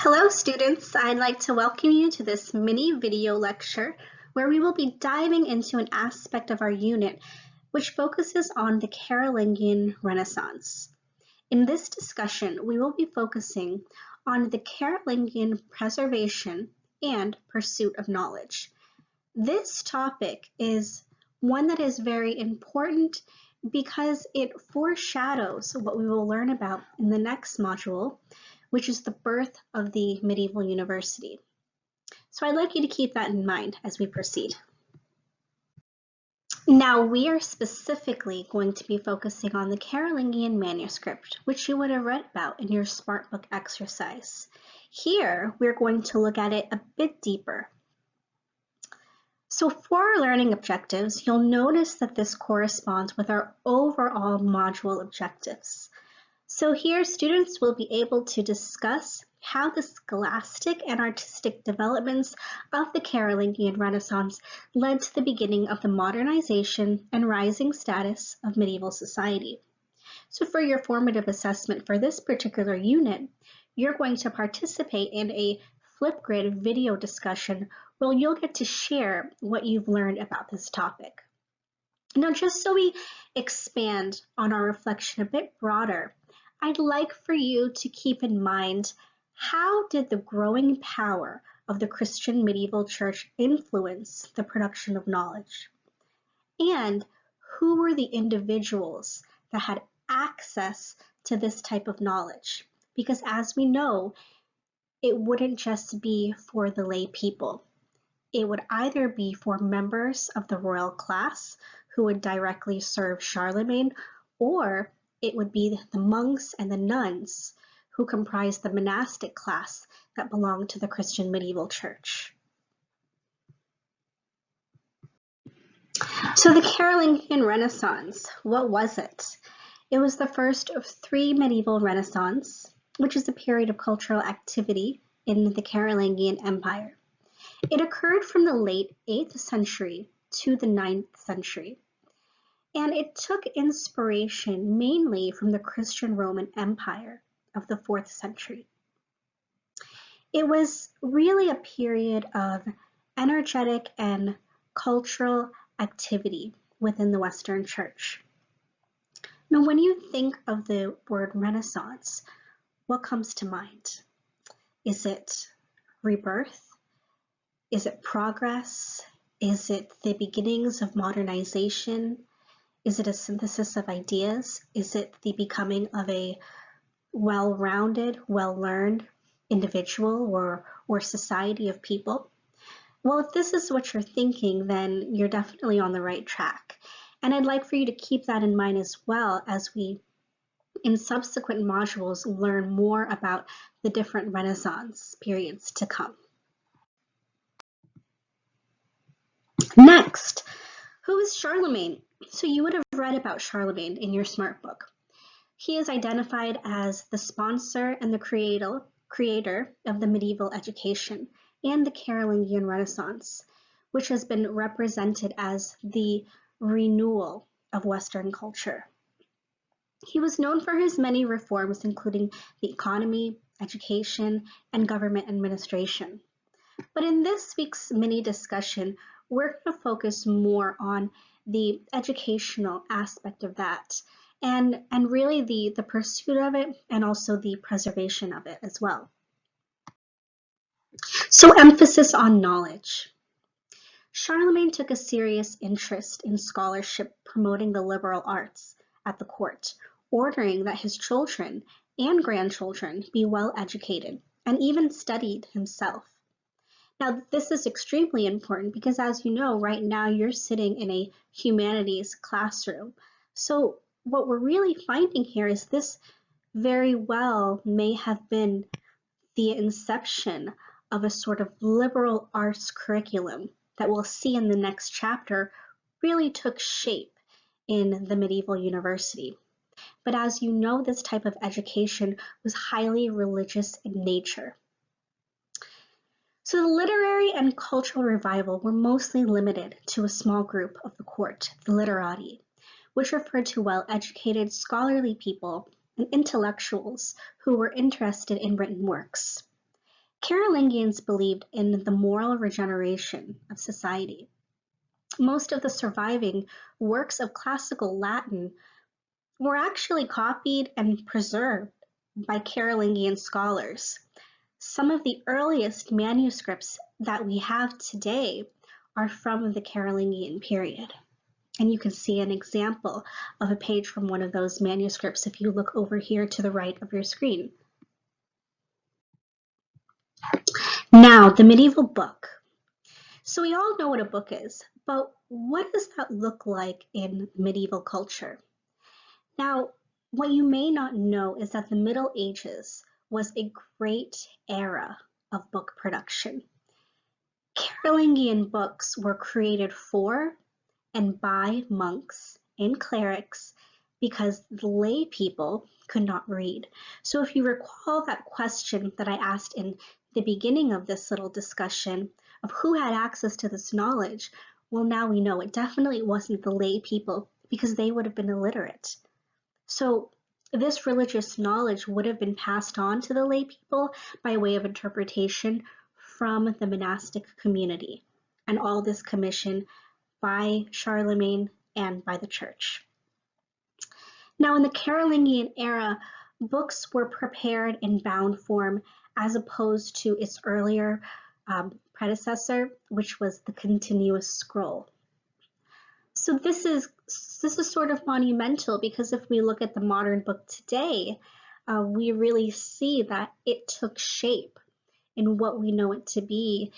Hello students, I'd like to welcome you to this mini video lecture where we will be diving into an aspect of our unit which focuses on the Carolingian Renaissance. In this discussion, we will be focusing on the Carolingian preservation and pursuit of knowledge. This topic is one that is very important because it foreshadows what we will learn about in the next module, which is the birth of the medieval university. So I'd like you to keep that in mind as we proceed. Now we are specifically going to be focusing on the Carolingian manuscript, which you would have read about in your Smart Book exercise. Here, we're going to look at it a bit deeper. So for our learning objectives, you'll notice that this corresponds with our overall module objectives. So here, students will be able to discuss how the scholastic and artistic developments of the Carolingian Renaissance led to the beginning of the modernization and rising status of medieval society. So for your formative assessment for this particular unit, you're going to participate in a Flipgrid video discussion where you'll get to share what you've learned about this topic. Now, just so we expand on our reflection a bit broader, I'd like for you to keep in mind, how did the growing power of the Christian medieval church influence the production of knowledge? And who were the individuals that had access to this type of knowledge? Because as we know, it wouldn't just be for the lay people. It would either be for members of the royal class who would directly serve Charlemagne, or it would be the monks and the nuns who comprised the monastic class that belonged to the Christian medieval church. So the Carolingian Renaissance, what was it? It was the first of three medieval Renaissance, which is a period of cultural activity in the Carolingian Empire. It occurred from the late 8th century to the 9th century. And it took inspiration mainly from the Christian Roman Empire of the 4th century. It was really a period of energetic and cultural activity within the Western Church. Now, when you think of the word Renaissance, what comes to mind? Is it rebirth? Is it progress? Is it the beginnings of modernization? Is it a synthesis of ideas? Is it the becoming of a well-rounded, well-learned individual or society of people? Well, if this is what you're thinking, then you're definitely on the right track. And I'd like for you to keep that in mind as well as we, in subsequent modules, learn more about the different Renaissance periods to come. Next, who is Charlemagne? So you would have read about Charlemagne in your Smart Book. He is identified as the sponsor and the creator of the medieval education and the Carolingian Renaissance, which has been represented as the renewal of Western culture. He was known for his many reforms, including the economy, education, and government administration. But in this week's mini discussion, we're going to focus more on the educational aspect of that and really the pursuit of it and also the preservation of it as well. So emphasis on knowledge. Charlemagne took a serious interest in scholarship, promoting the liberal arts at the court, ordering that his children and grandchildren be well educated and even studied himself. Now, this is extremely important because, as you know, right now you're sitting in a humanities classroom. So what we're really finding here is this very well may have been the inception of a sort of liberal arts curriculum that we'll see in the next chapter really took shape in the medieval university. But as you know, this type of education was highly religious in nature. So the literary and cultural revival were mostly limited to a small group of the court, the literati, which referred to well-educated scholarly people and intellectuals who were interested in written works. Carolingians believed in the moral regeneration of society. Most of the surviving works of classical Latin were actually copied and preserved by Carolingian scholars. Some of the earliest manuscripts that we have today are from the Carolingian period. And you can see an example of a page from one of those manuscripts if you look over here to the right of your screen. Now, the medieval book. So we all know what a book is, but what does that look like in medieval culture? Now, what you may not know is that the Middle Ages was a great era of book production. Carolingian books were created for and by monks and clerics because the lay people could not read. So if you recall that question that I asked in the beginning of this little discussion of who had access to this knowledge, well, now we know it definitely wasn't the lay people because they would have been illiterate. So this religious knowledge would have been passed on to the lay people by way of interpretation from the monastic community, and all this commissioned by Charlemagne and by the church. Now, in the Carolingian era, books were prepared in bound form as opposed to its earlier predecessor, which was the continuous scroll. So this is sort of monumental because if we look at the modern book today, we really see that it took shape in what we know it to be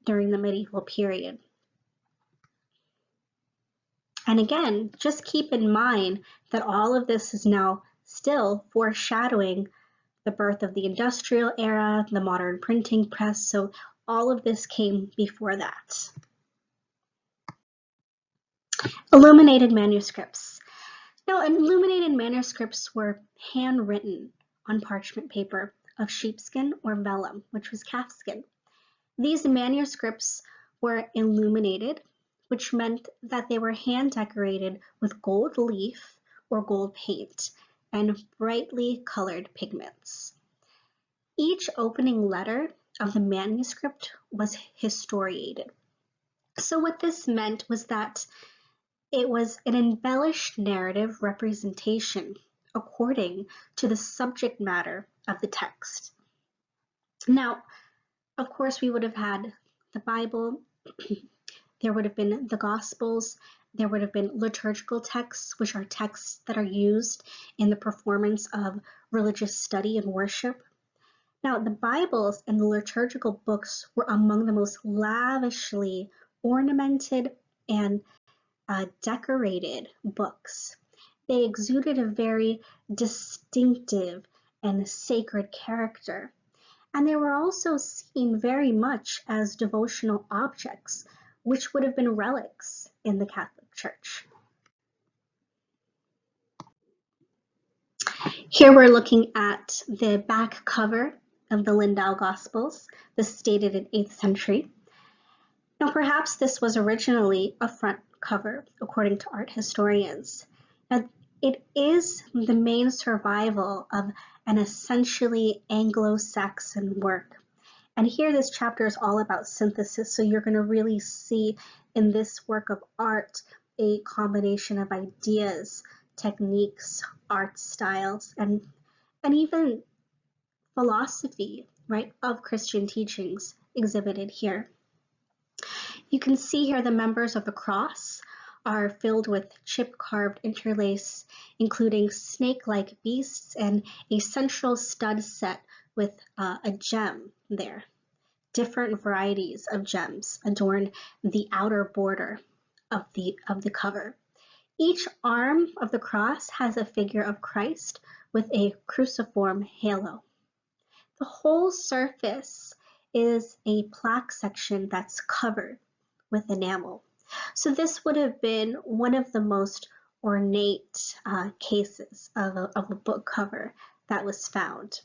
during the medieval period. And again, just keep in mind that all of this is now still foreshadowing the birth of the industrial era, the modern printing press, so all of this came before that. Illuminated manuscripts. Now, illuminated manuscripts were handwritten on parchment paper of sheepskin or vellum, which was calfskin. These manuscripts were illuminated, which meant that they were hand decorated with gold leaf or gold paint and brightly colored pigments. Each opening letter of the manuscript was historiated. So what this meant was that it was an embellished narrative representation according to the subject matter of the text. Now, of course, we would have had the Bible, there would have been the Gospels, there would have been liturgical texts, which are texts that are used in the performance of religious study and worship. Now, the Bibles and the liturgical books were among the most lavishly ornamented and decorated books. They exuded a very distinctive and sacred character. And they were also seen very much as devotional objects, which would have been relics in the Catholic Church. Here we're looking at the back cover of the Lindau Gospels. This is dated in 8th century. Now, perhaps this was originally a front cover, according to art historians. Now, it is the main survival of an essentially Anglo-Saxon work. And here this chapter is all about synthesis, so you're going to really see in this work of art a combination of ideas, techniques, art styles, and even philosophy, right, of Christian teachings exhibited here. You can see here the members of the cross are filled with chip-carved interlace, including snake-like beasts and a central stud set with a gem there. Different varieties of gems adorn the outer border of the cover. Each arm of the cross has a figure of Christ with a cruciform halo. The whole surface is a plaque section that's covered with enamel. So this would have been one of the most ornate cases of a book cover that was found.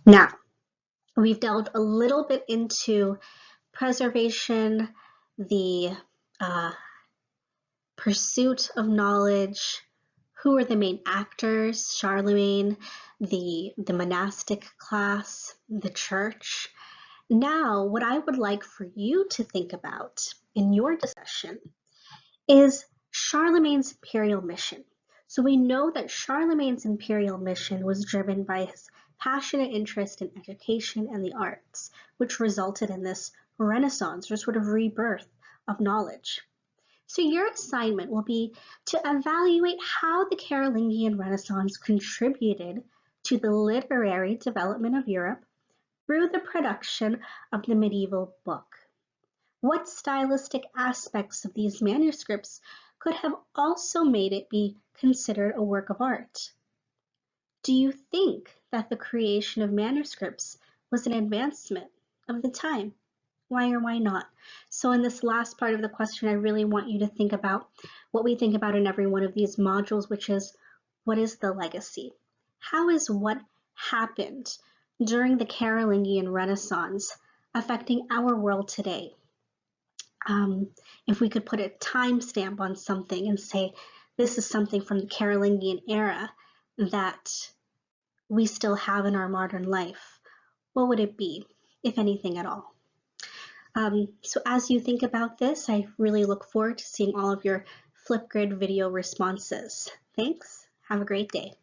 Now, we've delved a little bit into preservation, the pursuit of knowledge, Who are the main actors? Charlemagne, the monastic class, the church. Now, what I would like for you to think about in your discussion is Charlemagne's imperial mission. So we know that Charlemagne's imperial mission was driven by his passionate interest in education and the arts, which resulted in this renaissance or sort of rebirth of knowledge. So your assignment will be to evaluate how the Carolingian Renaissance contributed to the literary development of Europe through the production of the medieval book. What stylistic aspects of these manuscripts could have also made it be considered a work of art? Do you think that the creation of manuscripts was an advancement of the time? Why or why not? So in this last part of the question, I really want you to think about what we think about in every one of these modules, which is, what is the legacy? How is what happened during the Carolingian Renaissance affecting our world today? If we could put a timestamp on something and say, this is something from the Carolingian era that we still have in our modern life, what would it be, if anything at all? So as you think about this, I really look forward to seeing all of your Flipgrid video responses. Thanks. Have a great day.